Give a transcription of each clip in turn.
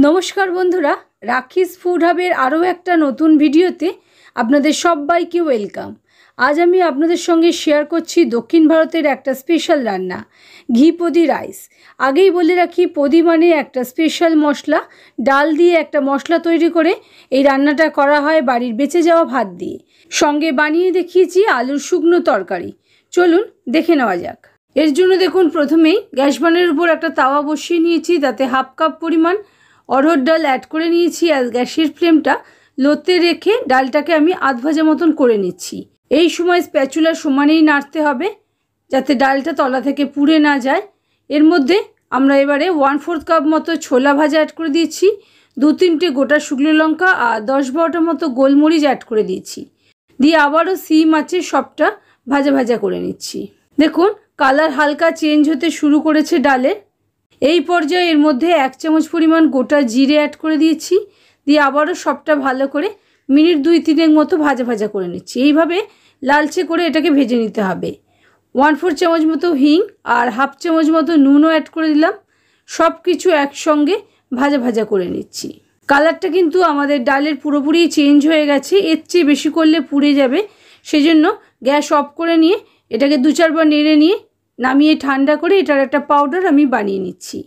নমস্কার বন্ধুরা, রাখিস ফুড হাবের আরও একটা নতুন ভিডিওতে আপনাদের সবাইকে ওয়েলকাম। আজ আমি আপনাদের সঙ্গে শেয়ার করছি দক্ষিণ ভারতের একটা স্পেশাল রান্না, ঘি পদি রাইস। আগেই বলে রাখি, পদি মানে একটা স্পেশাল মশলা। ডাল দিয়ে একটা মশলা তৈরি করে এই রান্নাটা করা হয় বাড়ির বেঁচে যাওয়া ভাত দিয়ে। সঙ্গে বানিয়ে দেখিয়েছি আলুর শুকনো তরকারি। চলুন দেখে নেওয়া যাক। এর জন্য দেখুন, প্রথমেই গ্যাস বানের উপর একটা তাওয়া বসিয়ে নিয়েছি, তাতে হাফ কাপ পরিমাণ অড়হর ডাল অ্যাড করে নিয়েছি। আর গ্যাসের ফ্লেমটা লোতে রেখে ডালটাকে আমি আধ ভাজা মতন করে নিচ্ছি। এই সময় স্প্যাচুলা সমানেই নাড়তে হবে যাতে ডালটা তলা থেকে পুড়ে না যায়। এর মধ্যে আমরা এবারে 1/4 কাপ মতো ছোলা ভাজা অ্যাড করে দিয়েছি, 2-3টে গোটা শুকনো লঙ্কা আর 10-12টা মতো গোলমরিচ অ্যাড করে দিয়েছি। দিয়ে আবারও সিম আছে সবটা ভাজা ভাজা করে নিচ্ছি। দেখুন কালার হালকা চেঞ্জ হতে শুরু করেছে ডালের। এই পর্যায়ে এর মধ্যে 1 চামচ পরিমাণ গোটা জিরে অ্যাড করে দিয়েছি। দিয়ে আবারও সবটা ভালো করে মিনিট 2-3 মতো ভাজা ভাজা করে নিচ্ছি। এইভাবে লালচে করে এটাকে ভেজে নিতে হবে। 1/4 চামচ মতো হিং আর হাফ চামচ মতো নুনও অ্যাড করে দিলাম। সব কিছু একসঙ্গে ভাজা ভাজা করে নিচ্ছি। কালারটা কিন্তু আমাদের ডালের পুরোপুরি চেঞ্জ হয়ে গেছে, এর চেয়ে বেশি করলে পুড়ে যাবে। সেজন্য গ্যাস অফ করে নিয়ে এটাকে 2-4 বার নেড়ে নিয়ে নামিয়ে ঠান্ডা করে এটার একটা পাউডার আমি বানিয়ে নিচ্ছি।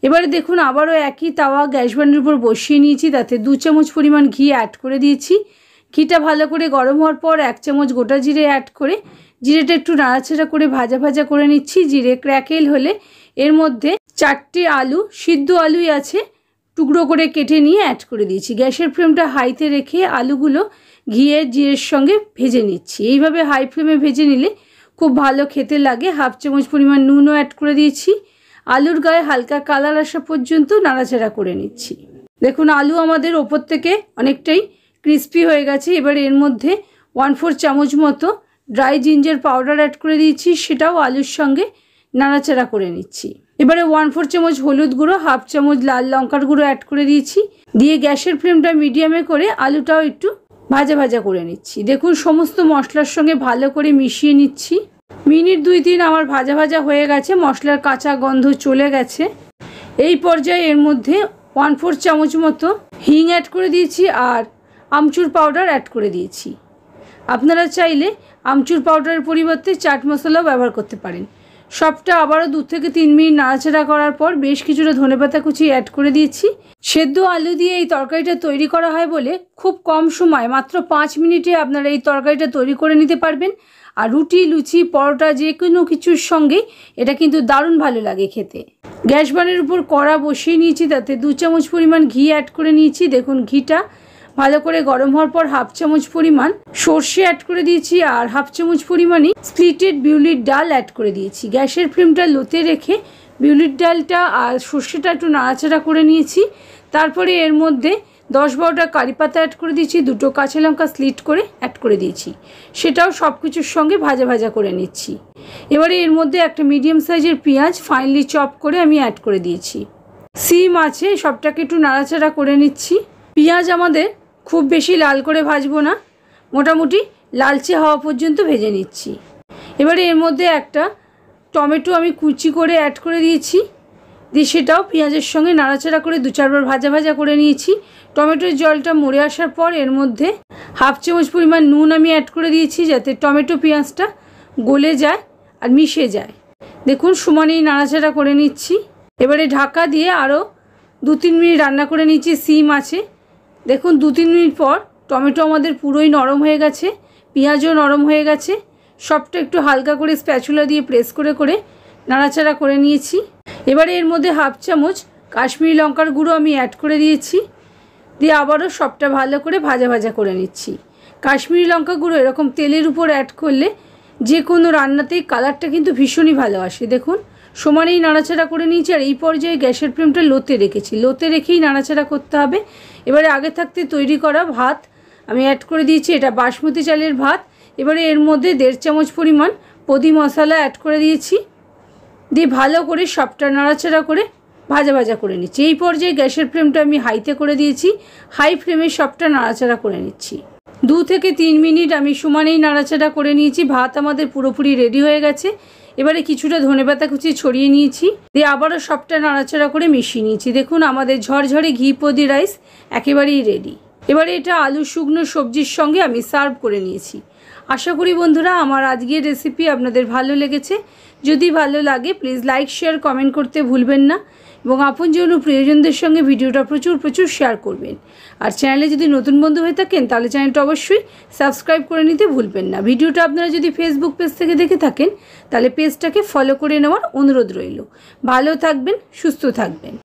এবারে দেখুন আবারও একই তাওয়া গ্যাস বানের উপর বসিয়ে নিয়েছি, তাতে 2 চামচ পরিমাণ ঘি অ্যাড করে দিয়েছি। ঘিটা ভালো করে গরম হওয়ার পর 1 চামচ গোটা জিরে অ্যাড করে জিরেটা একটু নাড়াচাড়া করে ভাজা ভাজা করে নিচ্ছি। জিরে ক্র্যাকেল হলে এর মধ্যে 4টে আলু, সিদ্ধ আলুই আছে, টুকরো করে কেটে নিয়ে অ্যাড করে দিয়েছি। গ্যাসের ফ্লেমটা হাইতে রেখে আলুগুলো ঘিয়ের জিরের সঙ্গে ভেজে নিচ্ছি। এইভাবে হাই ফ্লেমে ভেজে নিলে খুব ভালো খেতে লাগে। হাফ চামচ পরিমাণ নুনও অ্যাড করে দিয়েছি। আলুর গায়ে হালকা কালার আসা পর্যন্ত নাড়াচাড়া করে নিচ্ছি। দেখুন আলু আমাদের ওপর থেকে অনেকটাই ক্রিস্পি হয়ে গেছে। এবারে এর মধ্যে 1/4 চামচ মতো ড্রাই জিঞ্জার পাউডার অ্যাড করে দিয়েছি, সেটাও আলুর সঙ্গে নাড়াচাড়া করে নিচ্ছি। এবারে 1/4 চামচ হলুদ গুঁড়ো, হাফ চামচ লাল লঙ্কার গুঁড়ো অ্যাড করে দিয়েছি। দিয়ে গ্যাসের ফ্লেমটা মিডিয়ামে করে আলুটাও একটু ভাজা ভাজা করে নিচ্ছি। দেখুন সমস্ত মশলার সঙ্গে ভালো করে মিশিয়ে নিচ্ছি। মিনিট 2-3 আমার ভাজা ভাজা হয়ে গেছে, মশলার কাঁচা গন্ধ চলে গেছে। এই পর্যায়ে এর মধ্যে 1/4 চামচ মতো হিং অ্যাড করে দিয়েছি আর আমচুর পাউডার অ্যাড করে দিয়েছি। আপনারা চাইলে আমচুর পাউডারের পরিবর্তে চাট মশলাও ব্যবহার করতে পারেন। সবটা আবারও 2-3 মিনিট নাড়াচাড়া করার পর বেশ কিছুটা ধনেপাতা কুচি অ্যাড করে দিয়েছি। সেদ্ধ আলু দিয়ে এই তরকারিটা তৈরি করা হয় বলে খুব কম সময়, মাত্র 5 মিনিটে আপনারা এই তরকারিটা তৈরি করে নিতে পারবেন। আর রুটি, লুচি, পরোটা যে কোনো কিছুর সঙ্গেই এটা কিন্তু দারুণ ভালো লাগে খেতে। গ্যাস বানের উপর কড়া বসিয়ে নিয়েছি, তাতে 2 চামচ পরিমাণ ঘি অ্যাড করে নিয়েছি। দেখুন ঘিটা ভালো করে গরম হওয়ার পর হাফ চামচ পরিমাণ সর্ষে অ্যাড করে দিয়েছি আর হাফ চামচ পরিমাণই স্প্লিটেড বিউলির ডাল অ্যাড করে দিয়েছি। গ্যাসের ফ্লেমটা লোতে রেখে বিউলির ডালটা আর সর্ষেটা একটু নাড়াচাড়া করে নিয়েছি। তারপরে এর মধ্যে 10-12টা কারি পাতা অ্যাড করে দিয়েছি, 2টো কাঁচা লঙ্কা স্লিট করে অ্যাড করে দিয়েছি। সেটাও সব কিছুর সঙ্গে ভাজা ভাজা করে নিচ্ছি। এবারে এর মধ্যে একটা মিডিয়াম সাইজের পেঁয়াজ ফাইনলি চপ করে আমি অ্যাড করে দিয়েছি। সিম আছে, সবটাকে একটু নাড়াচাড়া করে নিচ্ছি। পেঁয়াজ আমাদের খুব বেশি লাল করে ভাজবো না, মোটামুটি লালচে হওয়া পর্যন্ত ভেজে নিচ্ছি। এবারে এর মধ্যে একটা টমেটো আমি কুচি করে অ্যাড করে দিয়েছি। দিয়ে সেটাও পেঁয়াজের সঙ্গে নাড়াচাড়া করে 2-4 বার ভাজা ভাজা করে নিয়েছি। টমেটোর জলটা মরে আসার পর এর মধ্যে হাফ চামচ পরিমাণ নুন আমি অ্যাড করে দিয়েছি, যাতে টমেটো পেঁয়াজটা গলে যায় আর মিশে যায়। দেখুন সমানেই নাড়াচাড়া করে নিচ্ছি। এবারে ঢাকা দিয়ে আরও 2-3 মিনিট রান্না করে নিচ্ছি। সিম আছে, দেখুন 2-3 মিনিট পর টমেটো আমাদের পুরোই নরম হয়ে গেছে, পেঁয়াজও নরম হয়ে গেছে। সবটা একটু হালকা করে স্প্যাচুলা দিয়ে প্রেস করে করে নাড়াচাড়া করে নিয়েছি। এবারে এর মধ্যে হাফ চামচ কাশ্মীরি লঙ্কার গুঁড়ো আমি অ্যাড করে দিয়েছি। দিয়ে আবারও সবটা ভালো করে ভাজা ভাজা করে নিচ্ছি। কাশ্মীরি লঙ্কা গুঁড়ো এরকম তেলের উপর অ্যাড করলে যে কোনো রান্নাতেই কালারটা কিন্তু ভীষণই ভালো আসে। দেখুন সমানেই নাড়াচাড়া করে নিয়েছি। আর এই পর্যায়ে গ্যাসের ফ্লেমটা লোতে রেখেছি, লোতে রেখেই নাড়াচাড়া করতে হবে। এবারে আগে থাকতে তৈরি করা ভাত আমি অ্যাড করে দিয়েছি, এটা বাসমতি চালের ভাত। এবারে এর মধ্যে 1.5 চামচ পরিমাণ পদি মশলা অ্যাড করে দিয়েছি। দিয়ে ভালো করে সবটা নাড়াচাড়া করে ভাজা ভাজা করে নিচ্ছি। এই পর্যায়ে গ্যাসের ফ্লেমটা আমি হাইতে করে দিয়েছি, হাই ফ্লেমে সবটা নাড়াচাড়া করে নিচ্ছি। 2-3 মিনিট আমি সমানেই নাড়াচাড়া করে নিয়েছি। ভাত আমাদের পুরোপুরি রেডি হয়ে গেছে। এবারে কিছুটা ধনেপাতা কুচি ছড়িয়ে নিয়েছি, দিয়ে আবারও সবটা নাড়াচাড়া করে মিশিয়ে নিয়েছি। দেখুন আমাদের ঝরঝরে ঘি পদি রাইস একেবারেই রেডি। এবারে এটা আলু শুকনো সবজির সঙ্গে আমি সার্ভ করে নিয়েছি। আশা করি বন্ধুরা আমার আজকের রেসিপি আপনাদের ভালো লেগেছে। যদি ভালো লাগে প্লিজ লাইক শেয়ার কমেন্ট করতে ভুলবেন না, এবং আপনজন ও প্রিয়জনদের সঙ্গে ভিডিওটা প্রচুর শেয়ার করবেন। আর চ্যানেলে যদি নতুন বন্ধু হয়ে থাকেন তাহলে চ্যানেলটা অবশ্যই সাবস্ক্রাইব করে নিতে ভুলবেন না। ভিডিওটা আপনারা যদি ফেসবুক পেজ থেকে দেখে থাকেন তাহলে পেজটাকে ফলো করে নেওয়ার অনুরোধ রইল। ভালো থাকবেন, সুস্থ থাকবেন।